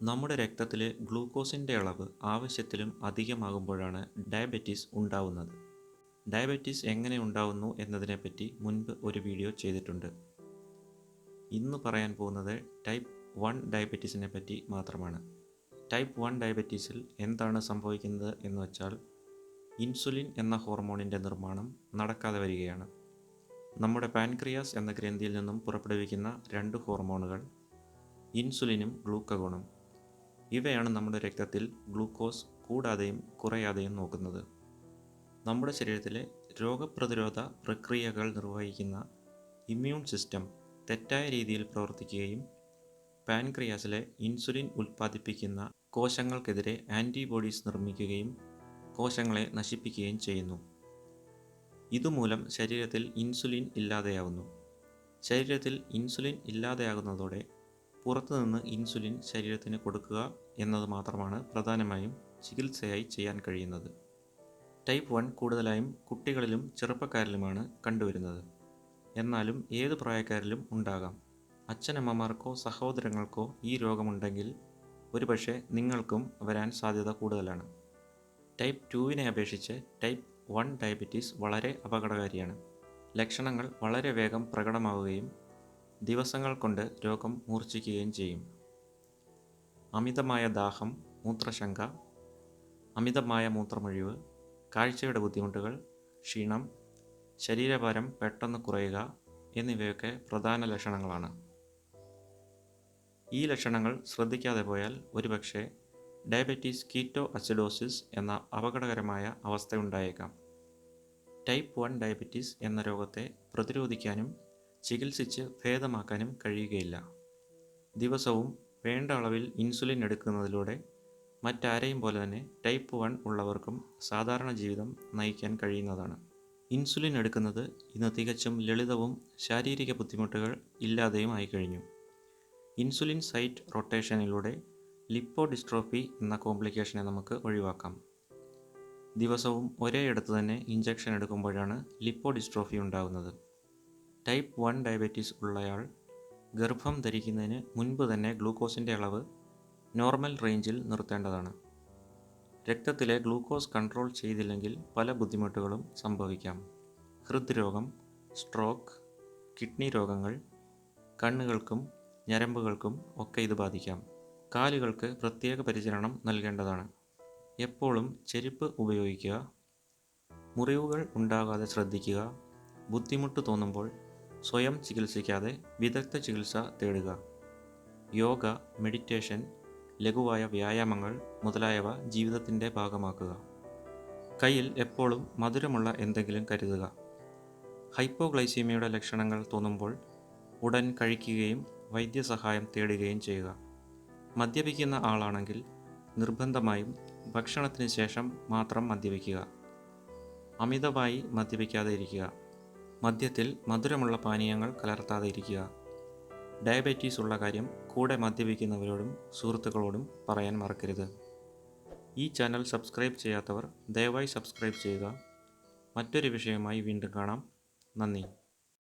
നമ്മുടെ രക്തത്തിലെ ഗ്ലൂക്കോസിൻ്റെ അളവ് ആവശ്യത്തിലും അധികമാകുമ്പോഴാണ് ഡയബറ്റീസ് ഉണ്ടാവുന്നത്. ഡയബറ്റീസ് എങ്ങനെ ഉണ്ടാവുന്നു എന്നതിനെപ്പറ്റി മുൻപ് ഒരു വീഡിയോ ചെയ്തിട്ടുണ്ട്. ഇന്ന് പറയാൻ പോകുന്നത് ടൈപ്പ് 1 ഡയബറ്റീസിനെ പറ്റി മാത്രമാണ്. ടൈപ്പ് 1 ഡയബറ്റീസിൽ എന്താണ് സംഭവിക്കുന്നത് എന്ന് വെച്ചാൽ ഇൻസുലിൻ എന്ന ഹോർമോണിൻ്റെ നിർമ്മാണം നടക്കാതെ വരികയാണ്. നമ്മുടെ പാൻക്രിയാസ് എന്ന ഗ്രന്ഥിയിൽ നിന്നും പുറപ്പെടുവിക്കുന്ന രണ്ട് ഹോർമോണുകൾ ഇൻസുലിനും ഗ്ലൂക്കഗോണും. ഇവയാണ് നമ്മുടെ രക്തത്തിൽ ഗ്ലൂക്കോസ് കൂടാതെയും കുറയാതെയും നോക്കുന്നത്. നമ്മുടെ ശരീരത്തിലെ രോഗപ്രതിരോധ പ്രക്രിയകൾ നിർവഹിക്കുന്ന ഇമ്മ്യൂൺ സിസ്റ്റം തെറ്റായ രീതിയിൽ പ്രവർത്തിക്കുകയും പാൻക്രിയാസിലെ ഇൻസുലിൻ ഉൽപ്പാദിപ്പിക്കുന്ന കോശങ്ങൾക്കെതിരെ ആൻറ്റിബോഡീസ് നിർമ്മിക്കുകയും കോശങ്ങളെ നശിപ്പിക്കുകയും ചെയ്യുന്നു. ഇതുമൂലം ശരീരത്തിൽ ഇൻസുലിൻ ഇല്ലാതെയാകുന്നു. ശരീരത്തിൽ ഇൻസുലിൻ ഇല്ലാതെയാകുന്നതോടെ പുറത്തുനിന്ന് ഇൻസുലിൻ ശരീരത്തിന് കൊടുക്കുക എന്നത് മാത്രമാണ് പ്രധാനമായും ചികിത്സയായി ചെയ്യാൻ കഴിയുന്നത്. ടൈപ്പ് 1 കൂടുതലായും കുട്ടികളിലും ചെറുപ്പക്കാരിലുമാണ് കണ്ടുവരുന്നത്. എന്നാലും ഏത് പ്രായക്കാരിലും ഉണ്ടാകാം. അച്ഛനമ്മമാർക്കോ സഹോദരങ്ങൾക്കോ ഈ രോഗമുണ്ടെങ്കിൽ ഒരുപക്ഷെ നിങ്ങൾക്കും വരാൻ സാധ്യത കൂടുതലാണ്. ടൈപ്പ് 2വിനെ അപേക്ഷിച്ച് ടൈപ്പ് 1 ഡയബറ്റീസ് വളരെ അപകടകാരിയാണ്. ലക്ഷണങ്ങൾ വളരെ വേഗം പ്രകടമാവുകയും ദിവസങ്ങൾ കൊണ്ട് രോഗം മൂർച്ഛിക്കുകയും ചെയ്യും. അമിതമായ ദാഹം, മൂത്രശങ്ക, അമിതമായ മൂത്രമൊഴിവ്, കാഴ്ചയുടെ ബുദ്ധിമുട്ടുകൾ, ക്ഷീണം, ശരീരഭാരം പെട്ടെന്ന് കുറയുക എന്നിവയൊക്കെ പ്രധാന ലക്ഷണങ്ങളാണ്. ഈ ലക്ഷണങ്ങൾ ശ്രദ്ധിക്കാതെ പോയാൽ ഒരുപക്ഷെ ഡയബറ്റീസ് കീറ്റോ അസിഡോസിസ് എന്ന അപകടകരമായ അവസ്ഥയുണ്ടായേക്കാം. ടൈപ്പ് 1 ഡയബറ്റീസ് എന്ന രോഗത്തെ പ്രതിരോധിക്കാനും ചികിത്സിച്ച് ഭേദമാക്കാനും കഴിയുകയില്ല. ദിവസവും വേണ്ട അളവിൽ ഇൻസുലിൻ എടുക്കുന്നതിലൂടെ മറ്റാരെയും പോലെ തന്നെ ടൈപ്പ് 1 ഉള്ളവർക്കും സാധാരണ ജീവിതം നയിക്കാൻ കഴിയുന്നതാണ്. ഇൻസുലിൻ എടുക്കുന്നത് ഇന്ന് തികച്ചും ലളിതവും ശാരീരിക ബുദ്ധിമുട്ടുകൾ ഇല്ലാതെയും ആയിക്കഴിഞ്ഞു. ഇൻസുലിൻ സൈറ്റ് റൊട്ടേഷനിലൂടെ ലിപ്പോഡിസ്ട്രോഫി എന്ന കോംപ്ലിക്കേഷനെ നമുക്ക് ഒഴിവാക്കാം. ദിവസവും ഒരേയിടത്ത് തന്നെ ഇഞ്ചക്ഷൻ എടുക്കുമ്പോഴാണ് ലിപ്പോഡിസ്ട്രോഫി ഉണ്ടാകുന്നത്. ടൈപ്പ് 1 ഡയബറ്റീസ് ഉള്ളയാൾ ഗർഭം ധരിക്കുന്നതിന് മുൻപ് തന്നെ ഗ്ലൂക്കോസിൻ്റെ അളവ് നോർമൽ റേഞ്ചിൽ നിർത്തേണ്ടതാണ്. രക്തത്തിലെ ഗ്ലൂക്കോസ് കൺട്രോൾ ചെയ്തില്ലെങ്കിൽ പല ബുദ്ധിമുട്ടുകളും സംഭവിക്കാം. ഹൃദ്രോഗം, സ്ട്രോക്ക്, കിഡ്നി രോഗങ്ങൾ, കണ്ണുകൾക്കും ഞരമ്പുകൾക്കും ഒക്കെ ഇത് ബാധിക്കാം. കാലുകൾക്ക് പ്രത്യേക പരിചരണം നൽകേണ്ടതാണ്. എപ്പോഴും ചെരുപ്പ് ഉപയോഗിക്കുക. മുറിവുകൾ ഉണ്ടാകാതെ ശ്രദ്ധിക്കുക. ബുദ്ധിമുട്ട് തോന്നുമ്പോൾ സ്വയം ചികിത്സിക്കാതെ വിദഗ്ധ ചികിത്സ തേടുക. യോഗ, മെഡിറ്റേഷൻ, ലഘുവായ വ്യായാമങ്ങൾ മുതലായവ ജീവിതത്തിൻ്റെ ഭാഗമാക്കുക. കയ്യിൽ എപ്പോഴും മധുരമുള്ള എന്തെങ്കിലും കരുതുക. ഹൈപ്പോഗ്ലൈസീമിയയുടെ ലക്ഷണങ്ങൾ തോന്നുമ്പോൾ ഉടൻ കഴിക്കുകയും വൈദ്യസഹായം തേടുകയും ചെയ്യുക. മദ്യപിക്കുന്ന ആളാണെങ്കിൽ നിർബന്ധമായും ഭക്ഷണത്തിന് ശേഷം മാത്രം മദ്യപിക്കുക. അമിതമായി മദ്യപിക്കാതെ ഇരിക്കുക. മദ്യത്തിൽ മധുരമുള്ള പാനീയങ്ങൾ കലർത്താതെ ഇരിക്കുക. ഡയബറ്റീസ് ഉള്ള കാര്യം കൂടെ മദ്യപിക്കുന്നവരോടും സുഹൃത്തുക്കളോടും പറയാൻ മറക്കരുത്. ഈ ചാനൽ സബ്സ്ക്രൈബ് ചെയ്യാത്തവർ ദയവായി സബ്സ്ക്രൈബ് ചെയ്യുക. മറ്റൊരു വിഷയമായി വീണ്ടും കാണാം. നന്ദി.